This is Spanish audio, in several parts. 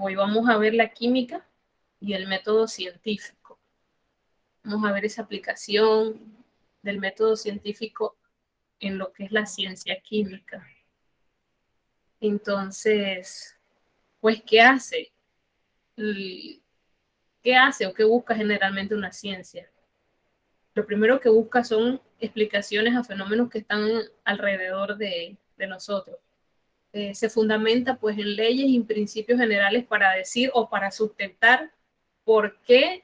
hoy vamos a ver la química y el método científico. Vamos a ver esa aplicación del método científico en lo que es la ciencia química. Entonces, pues, ¿qué hace? ¿Qué hace o qué busca generalmente una ciencia? Lo primero que busca son explicaciones a fenómenos que están alrededor de nosotros. Se fundamenta pues en leyes y principios generales para decir o para sustentar por qué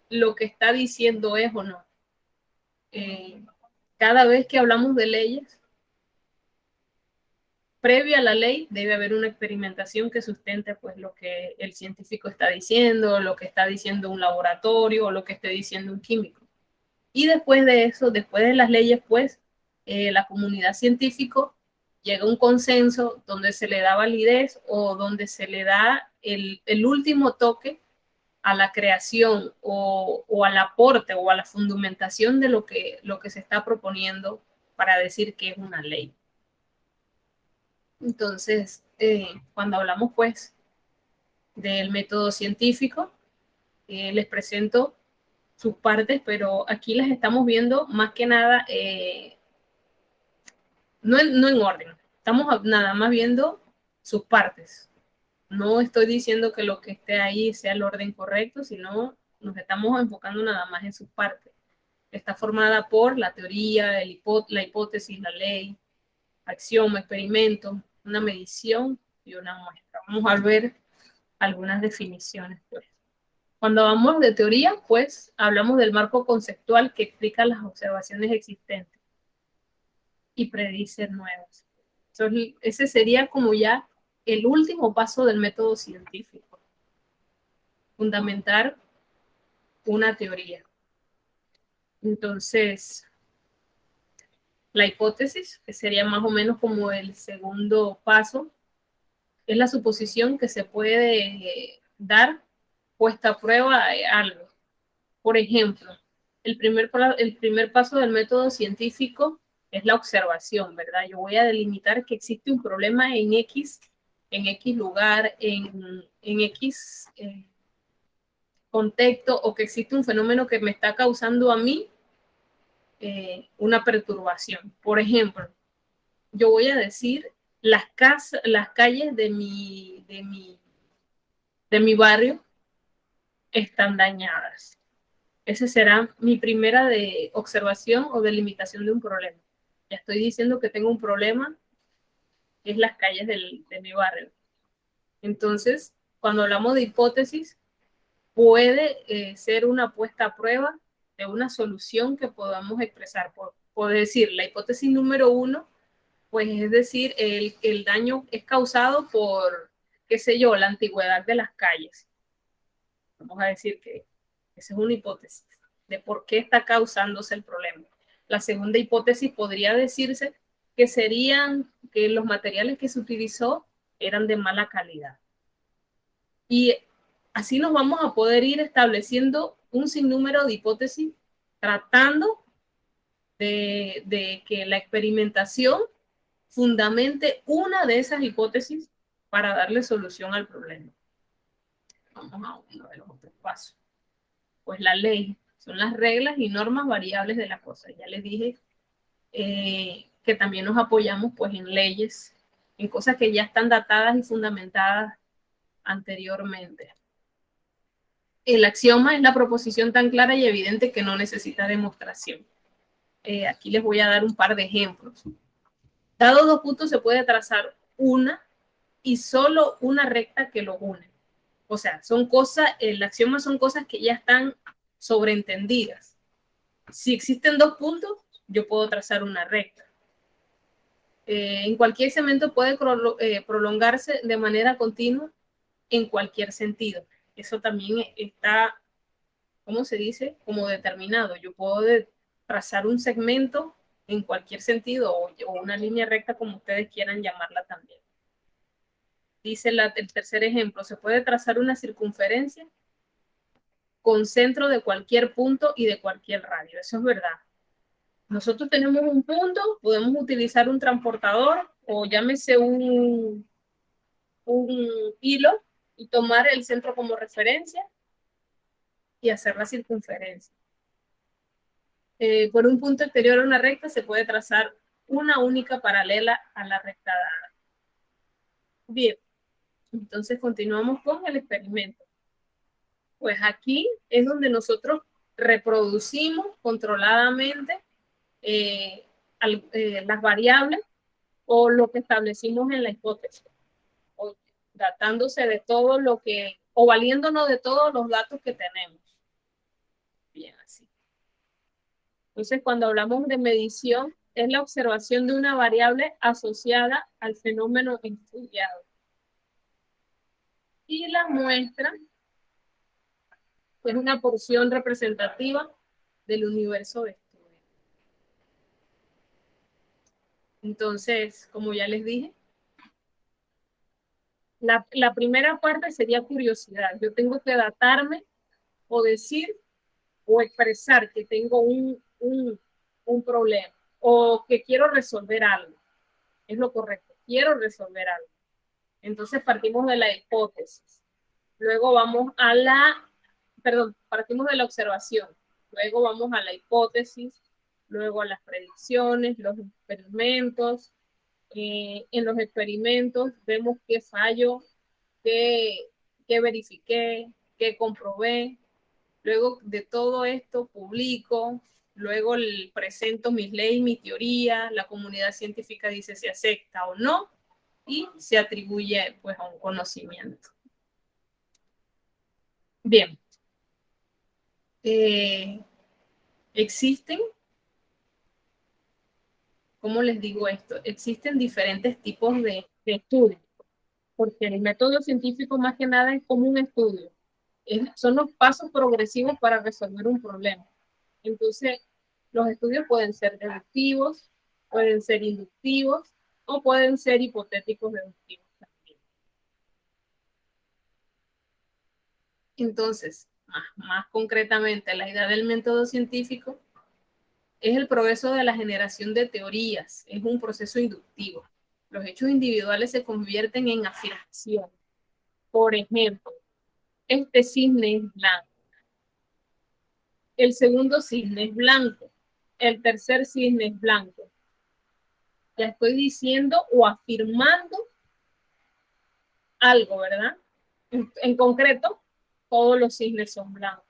lo que está diciendo es o no. Cada vez que hablamos de leyes, previa a la ley debe haber una experimentación que sustente pues lo que el científico está diciendo, lo que está diciendo un laboratorio o lo que esté diciendo un químico. Y después de eso, después de las leyes, pues la comunidad científica llega a un consenso donde se le da validez o donde se le da el último toque a la creación o al aporte o a la fundamentación de lo que se está proponiendo para decir que es una ley. Entonces, cuando hablamos pues del método científico, les presento sus partes, pero aquí las estamos viendo más que nada, no en orden, estamos nada más viendo sus partes. No estoy diciendo que lo que esté ahí sea el orden correcto, sino nos estamos enfocando nada más en sus partes. Está formada por la teoría, la hipótesis, la ley, axioma, experimento, una medición y una muestra. Vamos a ver algunas definiciones, pues. Cuando hablamos de teoría, pues hablamos del marco conceptual que explica las observaciones existentes y predice nuevas. Entonces, ese sería como ya el último paso del método científico, fundamentar una teoría. Entonces, la hipótesis, que sería más o menos como el segundo paso, es la suposición que se puede dar puesta a prueba de algo. Por ejemplo, el primer paso del método científico es la observación, ¿verdad? Yo voy a delimitar que existe un problema en X lugar, en X contexto, o que existe un fenómeno que me está causando a mí una perturbación. Por ejemplo, yo voy a decir las calles de mi barrio están dañadas. Esa será mi primera de observación o delimitación de un problema. Ya estoy diciendo que tengo un problema, que es las calles de mi barrio. Entonces, cuando hablamos de hipótesis, puede ser una puesta a prueba de una solución que podamos expresar. Por decir, la hipótesis número 1, pues es decir, el daño es causado por, qué sé yo, la antigüedad de las calles. Vamos a decir que esa es una hipótesis de por qué está causándose el problema. La segunda hipótesis podría decirse que serían que los materiales que se utilizó eran de mala calidad. Y así nos vamos a poder ir estableciendo un sinnúmero de hipótesis tratando de que la experimentación fundamente una de esas hipótesis para darle solución al problema. Vamos a uno de los otros pasos. Pues la ley, son las reglas y normas variables de la cosa. Ya les dije que también nos apoyamos pues en leyes, en cosas que ya están datadas y fundamentadas anteriormente. El axioma es la proposición tan clara y evidente que no necesita demostración. Aquí les voy a dar un par de ejemplos. Dado dos puntos se puede trazar una y solo una recta que los une. O sea, son cosas, el axioma son cosas que ya están sobreentendidas. Si existen dos puntos, yo puedo trazar una recta. En cualquier segmento puede prolongarse de manera continua en cualquier sentido. Eso también está, ¿cómo se dice? Como determinado. Yo puedo trazar un segmento en cualquier sentido o una línea recta, como ustedes quieran llamarla también. Dice el tercer ejemplo, se puede trazar una circunferencia con centro de cualquier punto y de cualquier radio. Eso es verdad. Nosotros tenemos un punto, podemos utilizar un transportador o llámese un hilo y tomar el centro como referencia y hacer la circunferencia. Por un punto exterior a una recta se puede trazar una única paralela a la recta dada. Bien, entonces continuamos con el experimento. Pues aquí es donde nosotros reproducimos controladamente las variables o lo que establecimos en la hipótesis, o datándose de todo lo que, o valiéndonos de todos los datos que tenemos. Bien, así. Entonces, cuando hablamos de medición, es la observación de una variable asociada al fenómeno estudiado. Y la muestra es una porción representativa del universo de estudio. Entonces, como ya les dije, la primera parte sería curiosidad. Yo tengo que datarme o decir o expresar que tengo un problema o que quiero resolver algo. Es lo correcto, quiero resolver algo. Entonces partimos de la hipótesis. Luego vamos a partimos de la observación. Luego vamos a la hipótesis, luego a las predicciones, los experimentos. En los experimentos vemos qué fallo, qué verifiqué, qué comprobé. Luego de todo esto publico, luego presento mis leyes, mi teoría, la comunidad científica dice si acepta o no y se atribuye pues a un conocimiento. Bien, existen, ¿cómo les digo esto? Existen diferentes tipos de estudios, porque el método científico más que nada es como un estudio. Son los pasos progresivos para resolver un problema. Entonces, los estudios pueden ser deductivos, pueden ser inductivos o pueden ser hipotéticos deductivos también. Entonces, más concretamente, la idea del método científico es el progreso de la generación de teorías, es un proceso inductivo. Los hechos individuales se convierten en afirmaciones. Por ejemplo, este cisne es blanco. El segundo cisne es blanco. El tercer cisne es blanco. Ya estoy diciendo o afirmando algo, ¿verdad? En concreto, todos los cisnes son blancos.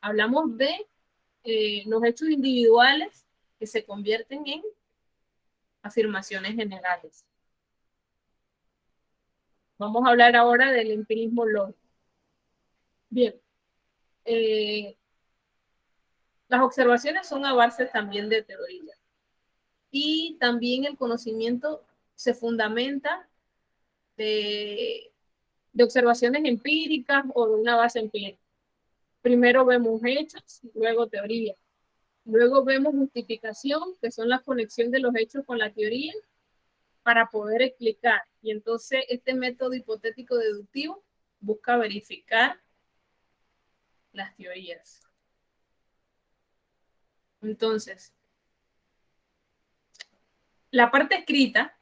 Hablamos de los hechos individuales que se convierten en afirmaciones generales. Vamos a hablar ahora del empirismo lógico. Bien, las observaciones son a base también de teoría. Y también el conocimiento se fundamenta de observaciones empíricas o de una base empírica. Primero vemos hechos, luego teoría. Luego vemos justificación, que son la conexión de los hechos con la teoría para poder explicar. Y entonces este método hipotético deductivo busca verificar las teorías. Entonces, la parte escrita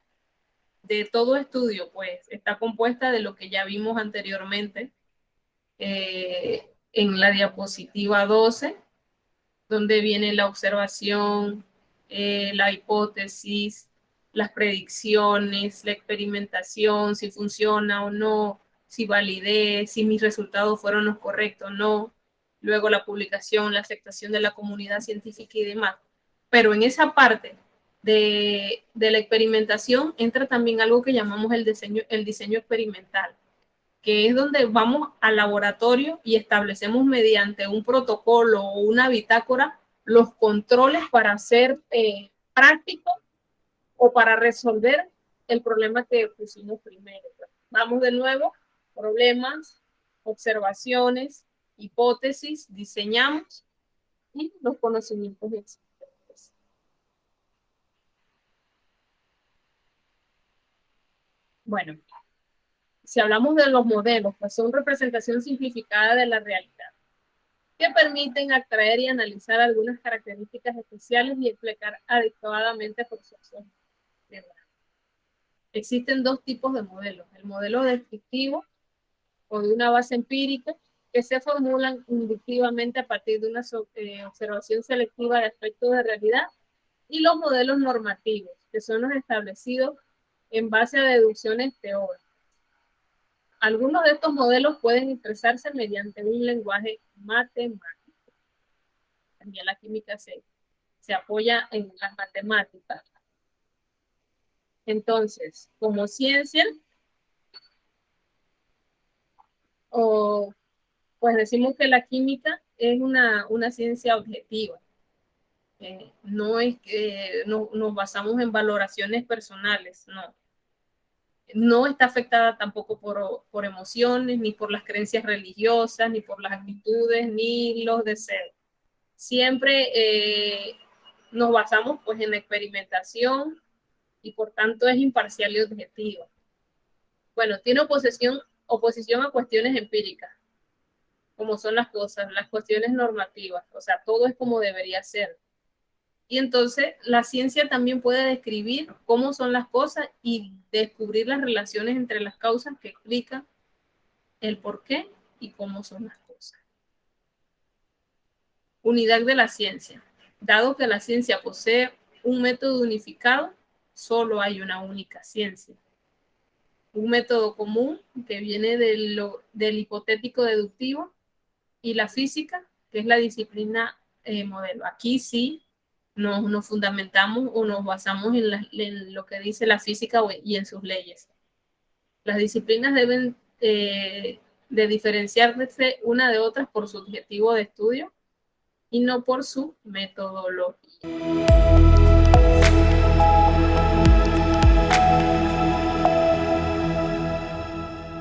de todo estudio, pues, está compuesta de lo que ya vimos anteriormente en la diapositiva 12, donde viene la observación, la hipótesis, las predicciones, la experimentación, si funciona o no, si validé, si mis resultados fueron los correctos o no, luego la publicación, la aceptación de la comunidad científica y demás. Pero en esa parte de la experimentación entra también algo que llamamos el diseño experimental, que es donde vamos al laboratorio y establecemos mediante un protocolo o una bitácora los controles para hacer práctico o para resolver el problema que pusimos primero. Vamos de nuevo, problemas, observaciones, hipótesis, diseñamos y los conocimientos existentes. Bueno, si hablamos de los modelos, pues son representación simplificada de la realidad, que permiten atraer y analizar algunas características especiales y explicar adecuadamente procesos. Existen dos tipos de modelos, el modelo descriptivo o de una base empírica que se formulan inductivamente a partir de una observación selectiva de aspectos de realidad, y los modelos normativos, que son los establecidos en base a deducciones teóricas. Algunos de estos modelos pueden expresarse mediante un lenguaje matemático. También la química se apoya en las matemáticas. Entonces, como ciencia, pues decimos que la química es una ciencia objetiva. No es que nos basamos en valoraciones personales, no. No está afectada tampoco por emociones, ni por las creencias religiosas, ni por las actitudes, ni los deseos. Siempre nos basamos pues en la experimentación y por tanto es imparcial y objetiva. Bueno, tiene oposición a cuestiones empíricas, como son las cosas, las cuestiones normativas, o sea, todo es como debería ser. Y entonces la ciencia también puede describir cómo son las cosas y descubrir las relaciones entre las causas que explican el por qué y cómo son las cosas. Unidad de la ciencia. Dado que la ciencia posee un método unificado, solo hay una única ciencia. Un método común que viene del hipotético deductivo, y la física, que es la disciplina modelo. Aquí sí nos fundamentamos o nos basamos en lo que dice la física y en sus leyes. Las disciplinas deben de diferenciarse una de otras por su objetivo de estudio y no por su metodología.